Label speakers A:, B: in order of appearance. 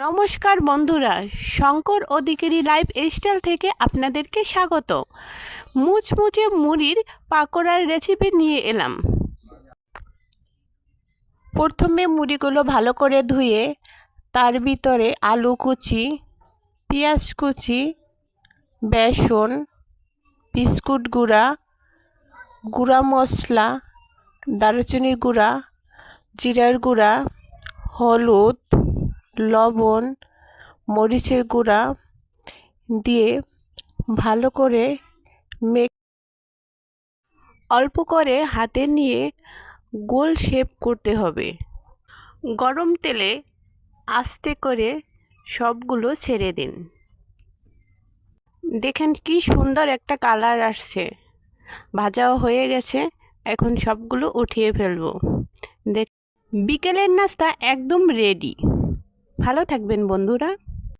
A: নমস্কার বন্ধুরা, শঙ্কর অধিকারী লাইফস্টাইল থেকে আপনাদেরকে স্বাগত। মুচমুচে মুড়ির পাকোড়ার রেসিপি নিয়ে এলাম। প্রথমে মুড়িগুলো ভালো করে ধুয়ে তার ভিতরে আলু কুচি, পেঁয়াজ কুচি, বেসন, বিস্কুট গুঁড়া, গুঁড়া মশলা, দারুচিনির গুঁড়া, জিরার গুঁড়া, হলুদ, লবণ, মরিচের গুঁড়া দিয়ে ভালো করে অল্প করে হাতে নিয়ে গোল শেপ করতে হবে। গরম তেলে আস্তে করে সবগুলো ছেড়ে দিন। দেখেন কি সুন্দর একটা কালার আসছে, ভাজাও হয়ে গেছে। এখন সবগুলো উঠিয়ে ফেলবো। বিকেলের নাস্তা একদম রেডি। ভালো থাকবেন বন্ধুরা।